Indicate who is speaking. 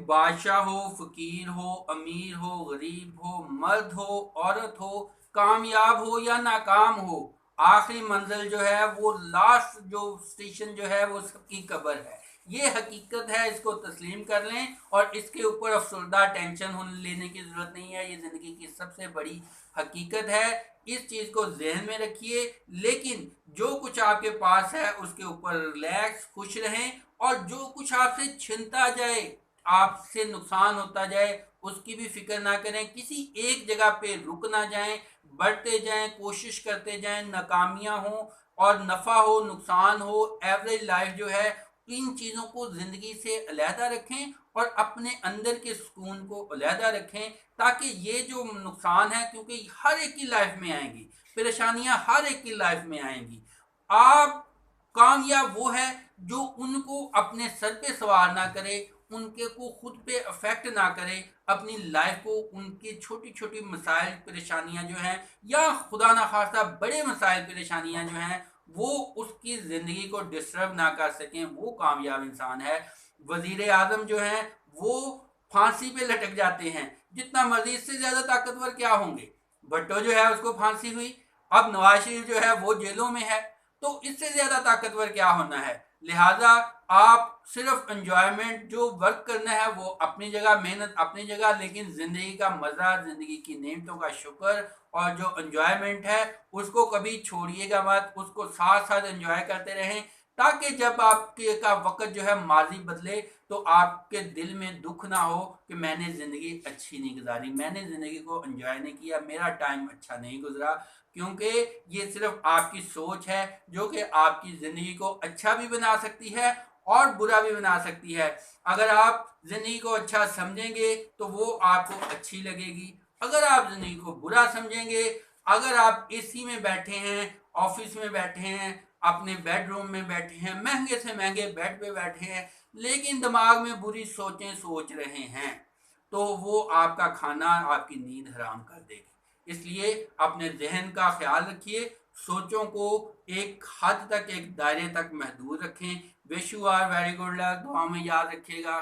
Speaker 1: बादशाह हो, फकीर हो, अमीर हो, गरीब हो, मर्द हो, औरत हो, कामयाब हो या नाकाम हो, आखिरी मंजिल जो है वो लास्ट जो स्टेशन जो है वो सबकी कब्र है। ये हकीकत है, इसको तस्लीम कर लें और इसके ऊपर अफसरदा टेंशन होने लेने की ज़रूरत नहीं है। ये ज़िंदगी की सबसे बड़ी हकीकत है, इस चीज़ को जहन में रखिए। लेकिन जो कुछ आपके पास है उसके ऊपर रिलैक्स खुश रहें, और जो कुछ आपसे छिनता जाए, आपसे नुकसान होता जाए, उसकी भी फिक्र ना करें। किसी एक जगह पे रुक ना जाएं, बढ़ते जाएं, कोशिश करते जाएं। नाकामियां हो और नफ़ा हो, नुकसान हो, एवरेज लाइफ जो है, इन चीज़ों को ज़िंदगी से अलहदा रखें और अपने अंदर के सुकून को अलहदा रखें, ताकि ये जो नुकसान है, क्योंकि हर एक की लाइफ में आएंगी, परेशानियां हर एक की लाइफ में आएंगी। आप कामयाब वो है जो उनको अपने सर पे सवार ना करे, उनके को खुद पे अफेक्ट ना करे, अपनी लाइफ को उनकी छोटी छोटी मसाइल परेशानियां जो हैं, या खुदा ना खास्ता बड़े मसाइल परेशानियां जो हैं, वो उसकी ज़िंदगी को डिस्टर्ब ना कर सकें, वो कामयाब इंसान है। वजीर आजम जो हैं वो फांसी पे लटक जाते हैं, जितना मर्जी, इससे ज़्यादा ताकतवर क्या होंगे। भट्टो जो है उसको फांसी हुई, अब नवाज शरीफ जो है वो जेलों में है, तो इससे ज़्यादा ताकतवर क्या होना है। लिहाजा आप सिर्फ एंजॉयमेंट, जो वर्क करना है वो अपनी जगह, मेहनत अपनी जगह, लेकिन ज़िंदगी का मज़ा, ज़िंदगी की नेमतों का शुक्र और जो एंजॉयमेंट है उसको कभी छोड़िएगा मत, उसको साथ साथ एंजॉय करते रहें, ताकि जब आपके का वक्त जो है माजी बदले तो आपके दिल में दुख ना हो कि मैंने ज़िंदगी अच्छी नहीं गुजारी, मैंने ज़िंदगी को एंजॉय नहीं किया, मेरा टाइम अच्छा नहीं गुजरा। क्योंकि ये सिर्फ आपकी सोच है जो कि आपकी ज़िंदगी को अच्छा भी बना सकती है और बुरा भी बना सकती है। अगर आप ज़िंदगी को अच्छा समझेंगे तो वो आपको अच्छी लगेगी, अगर आप ज़िंदगी को बुरा समझेंगे, अगर आप एसी में बैठे हैं, ऑफिस में बैठे हैं, अपने बेडरूम में बैठे हैं, महंगे से महंगे बेड पे बैठे हैं, लेकिन दिमाग में बुरी सोचें सोच रहे हैं, तो वो आपका खाना, आपकी नींद हराम कर देगी। इसलिए अपने जहन का ख्याल रखिए, सोचों को एक हद तक, एक दायरे तक महदूद रखें। Wish you are very good luck, दुआ में याद रखिएगा।